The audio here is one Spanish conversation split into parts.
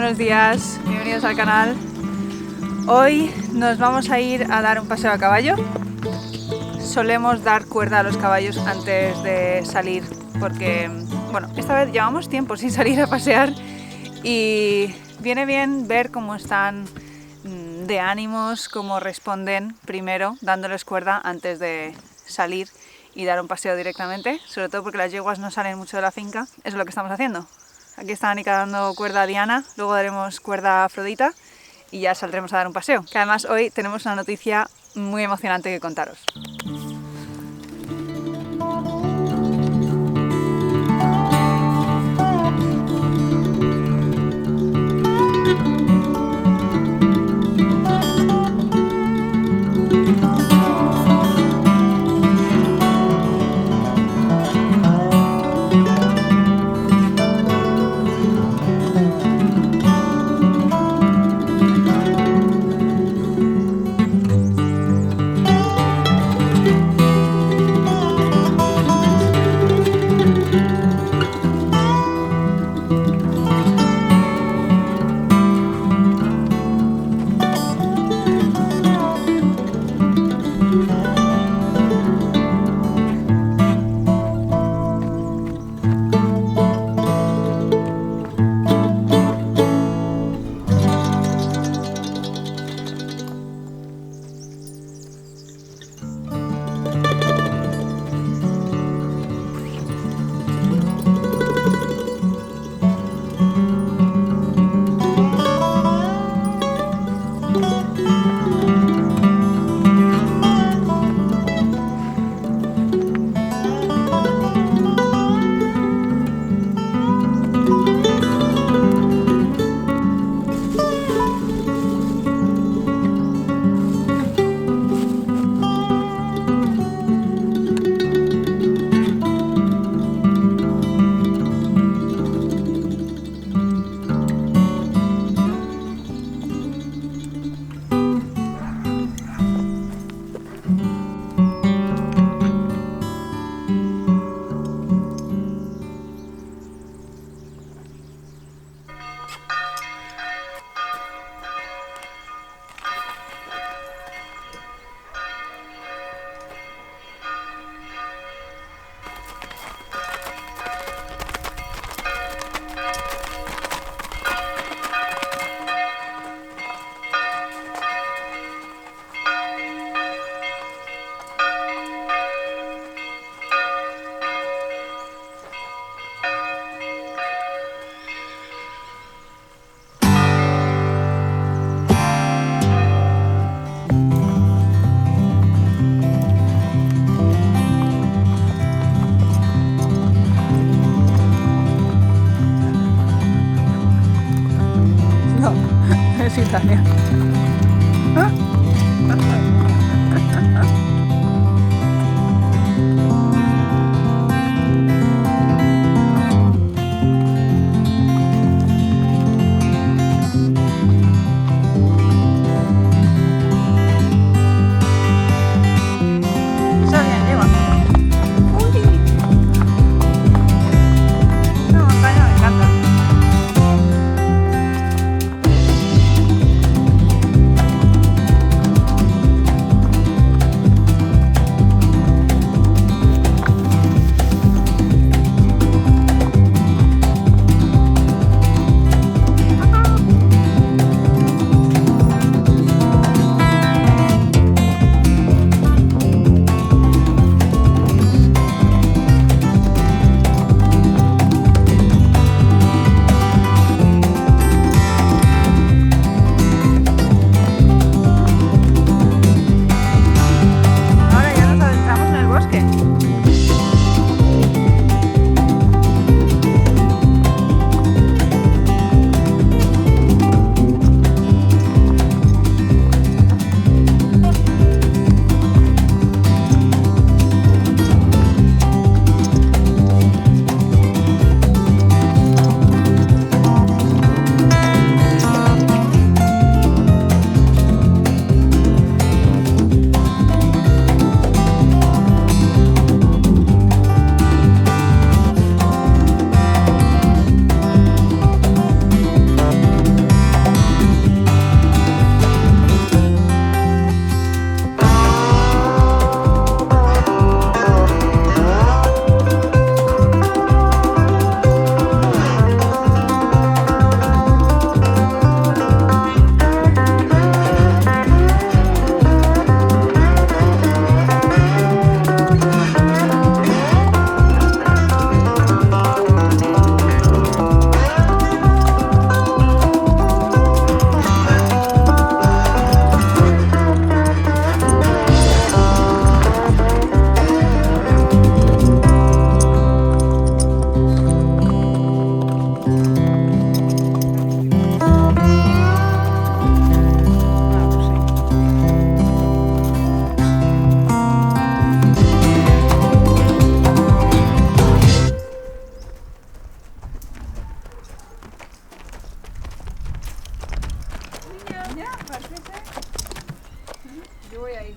buenos días, bienvenidos al canal. Hoy nos vamos a ir a dar un paseo a caballo. Solemos dar cuerda a los caballos antes de salir porque, bueno, esta vez llevamos tiempo sin salir a pasear y viene bien ver cómo están de ánimos, cómo responden primero dándoles cuerda antes de salir y dar un paseo directamente, sobre todo porque las yeguas no salen mucho de la finca. Eso es lo que estamos haciendo. Aquí está Anika dando cuerda a Diana, luego daremos cuerda a Afrodita y ya saldremos a dar un paseo. Que además hoy tenemos una noticia muy emocionante que contaros. Es Italia. Ya, parece. Yo voy ahí.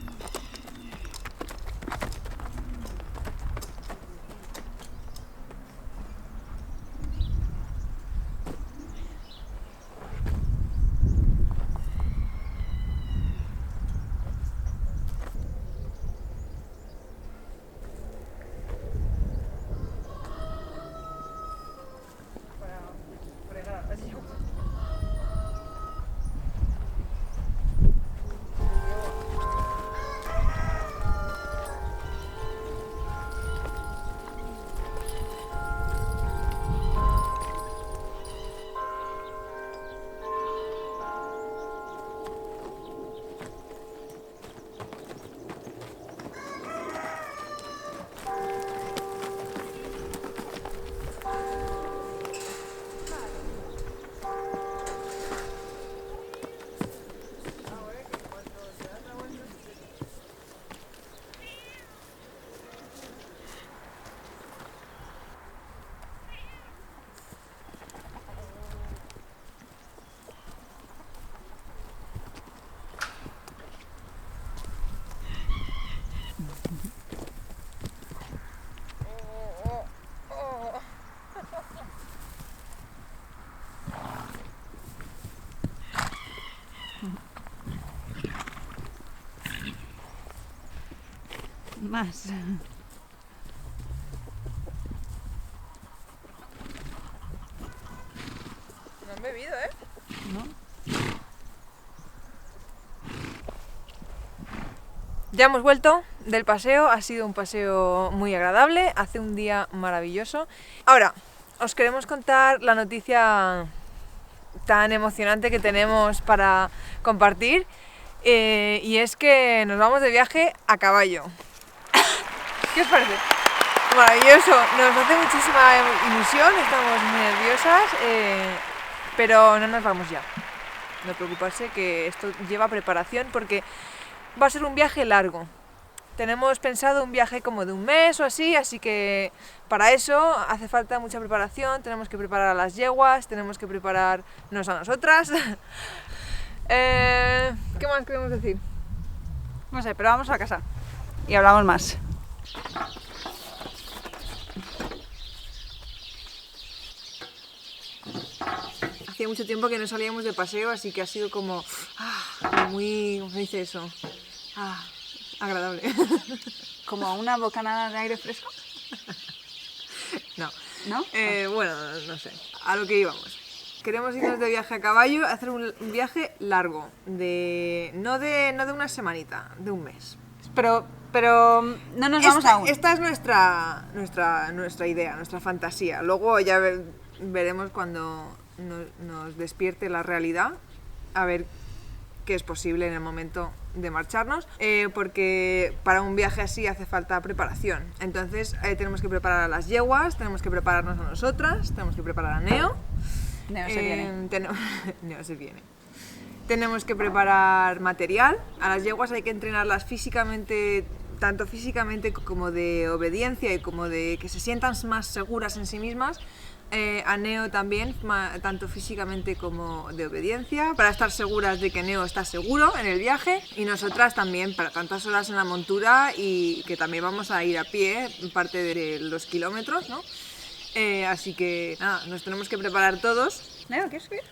Más. No han bebido, ¿eh? ¿No? Ya hemos vuelto del paseo, ha sido un paseo muy agradable, hace un día maravilloso. Ahora, os queremos contar la noticia tan emocionante que tenemos para compartir y es que nos vamos de viaje a caballo. ¿Qué os parece? Maravilloso, nos hace muchísima ilusión, estamos muy nerviosas, pero no nos vamos ya. No preocuparse que esto lleva preparación porque va a ser un viaje largo. Tenemos pensado un viaje como de un mes o así, así que para eso hace falta mucha preparación. Tenemos que preparar a las yeguas, tenemos que prepararnos a nosotras. ¿Qué más queremos decir? No sé, pero vamos a casa y hablamos más. Hacía mucho tiempo que no salíamos de paseo, así que ha sido como muy, ¿cómo se dice eso? Agradable. Como una bocanada de aire fresco. No. ¿No? Bueno, no sé, a lo que íbamos. Queremos irnos de viaje a caballo, hacer un viaje largo, no de una semanita, de un mes. Pero no nos vamos aún. Esta es nuestra idea, nuestra fantasía. Luego ya veremos cuando nos despierte la realidad, a ver qué es posible en el momento de marcharnos, porque para un viaje así hace falta preparación. Entonces tenemos que preparar a las yeguas, tenemos que prepararnos a nosotras, tenemos que preparar a Neo. Neo se viene. Neo se viene. Tenemos que preparar material. A las yeguas hay que entrenarlas físicamente, tanto físicamente como de obediencia y como de que se sientan más seguras en sí mismas. A Neo también, tanto físicamente como de obediencia, para estar seguras de que Neo está seguro en el viaje, y nosotras también para tantas horas en la montura y que también vamos a ir a pie parte de los kilómetros, ¿no? Así que nada, nos tenemos que preparar todos. Neo, ¿quieres subir?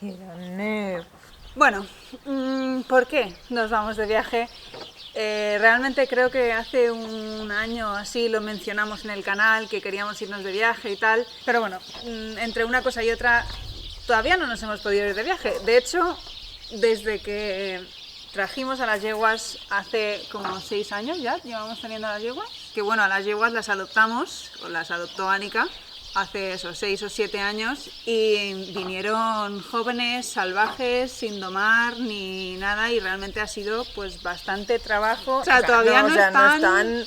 Neo. Bueno, ¿por qué nos vamos de viaje? Realmente creo que hace un año así lo mencionamos en el canal, que queríamos irnos de viaje y tal, pero bueno, entre una cosa y otra todavía no nos hemos podido ir de viaje. De hecho, desde que trajimos a las yeguas hace como 6 años ya, llevamos teniendo a las yeguas, que bueno, a las yeguas las adoptamos, o las adoptó Anika, hace esos 6 o 7 años, y vinieron jóvenes, salvajes, sin domar ni nada, y realmente ha sido pues bastante trabajo. O sea, todavía no están...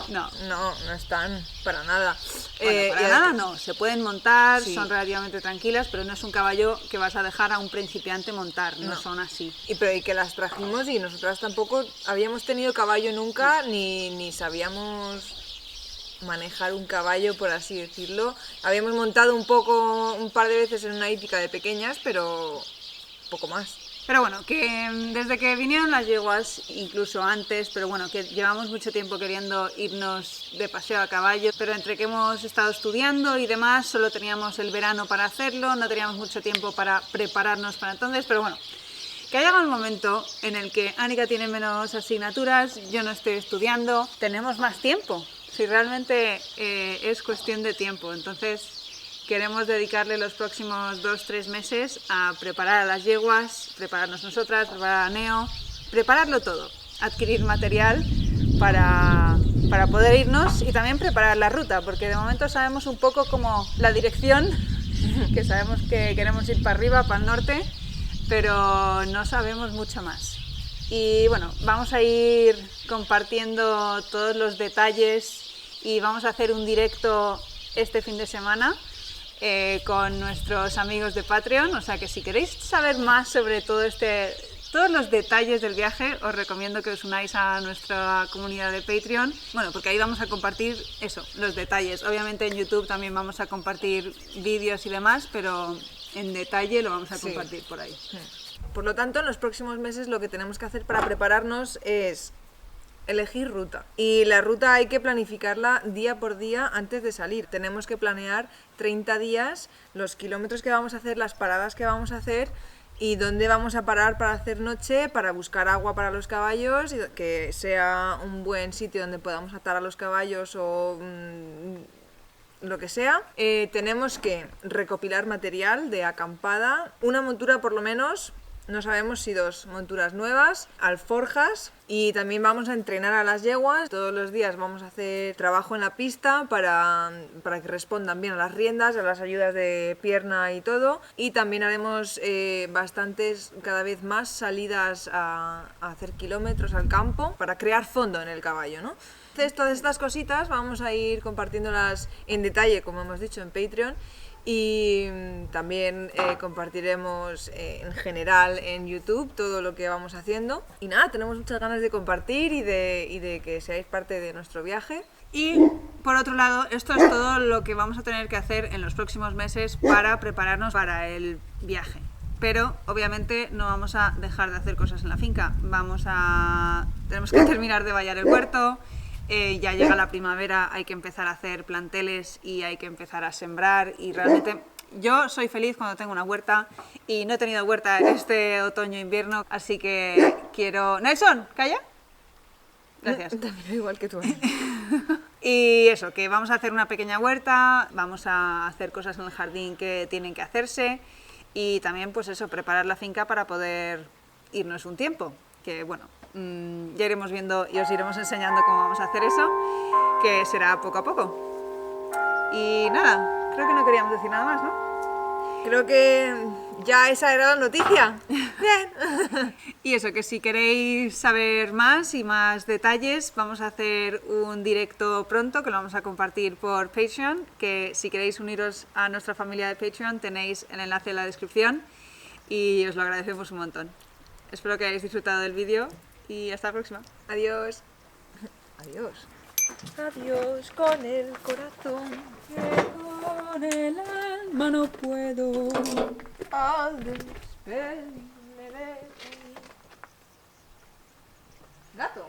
No están para nada. Bueno, para nada no, se pueden montar, sí. Son relativamente tranquilas, pero no es un caballo que vas a dejar a un principiante montar, no son así. Y que las trajimos y nosotras tampoco habíamos tenido caballo nunca, ni sabíamos manejar un caballo, por así decirlo. Habíamos montado un par de veces en una hípica de pequeñas, pero poco más. Pero bueno, que desde que vinieron las yeguas, incluso antes, pero bueno, que llevamos mucho tiempo queriendo irnos de paseo a caballo, pero entre que hemos estado estudiando y demás, solo teníamos el verano para hacerlo, no teníamos mucho tiempo para prepararnos para entonces, pero bueno, que ha llegado el momento en el que Annika tiene menos asignaturas, yo no estoy estudiando, tenemos más tiempo, si realmente es cuestión de tiempo, entonces queremos dedicarle los próximos 2-3 meses a preparar a las yeguas, prepararnos nosotras, preparar a Neo, prepararlo todo, adquirir material para poder irnos y también preparar la ruta, porque de momento sabemos un poco como la dirección, que sabemos que queremos ir para arriba, para el norte, pero no sabemos mucho más. Y bueno, vamos a ir compartiendo todos los detalles y vamos a hacer un directo este fin de semana con nuestros amigos de Patreon, o sea que si queréis saber más sobre todos los detalles del viaje, os recomiendo que os unáis a nuestra comunidad de Patreon, bueno, porque ahí vamos a compartir eso, los detalles. Obviamente en YouTube también vamos a compartir vídeos y demás, pero en detalle lo vamos a compartir por ahí. Por lo tanto, en los próximos meses lo que tenemos que hacer para prepararnos es elegir ruta. Y la ruta hay que planificarla día por día antes de salir. Tenemos que planear 30 días los kilómetros que vamos a hacer, las paradas que vamos a hacer y dónde vamos a parar para hacer noche, para buscar agua para los caballos, y que sea un buen sitio donde podamos atar a los caballos o lo que sea. Tenemos que recopilar material de acampada, una montura por lo menos. No sabemos si 2 monturas nuevas, alforjas, y también vamos a entrenar a las yeguas. Todos los días vamos a hacer trabajo en la pista para que respondan bien a las riendas, a las ayudas de pierna y todo. Y también haremos bastantes, cada vez más, salidas a hacer kilómetros al campo para crear fondo en el caballo, ¿no? Entonces, todas estas cositas vamos a ir compartiéndolas en detalle, como hemos dicho, en Patreon. Y también compartiremos en general en YouTube todo lo que vamos haciendo. Y nada, tenemos muchas ganas de compartir y de que seáis parte de nuestro viaje. Y por otro lado, esto es todo lo que vamos a tener que hacer en los próximos meses para prepararnos para el viaje. Pero obviamente no vamos a dejar de hacer cosas en la finca. Tenemos que terminar de vallar el huerto. Ya llega la primavera, hay que empezar a hacer planteles y hay que empezar a sembrar, y realmente yo soy feliz cuando tengo una huerta y no he tenido huerta este otoño-invierno, así que quiero... ¡Nelson! ¿Calla? Gracias. También igual que tú. Y eso, que vamos a hacer una pequeña huerta, vamos a hacer cosas en el jardín que tienen que hacerse y también pues eso, preparar la finca para poder irnos un tiempo, que bueno... ya iremos viendo y os iremos enseñando cómo vamos a hacer eso, que será poco a poco. Y nada, creo que no queríamos decir nada más, ¿no? Creo que ya esa era la noticia. Bien. Y eso, que si queréis saber más y más detalles, vamos a hacer un directo pronto que lo vamos a compartir por Patreon, que si queréis uniros a nuestra familia de Patreon tenéis el enlace en la descripción y os lo agradecemos un montón. Espero que hayáis disfrutado del vídeo. Y hasta la próxima. Adiós. Adiós. Adiós con el corazón. Que con el alma no puedo. Al despedirme de ti. Gato.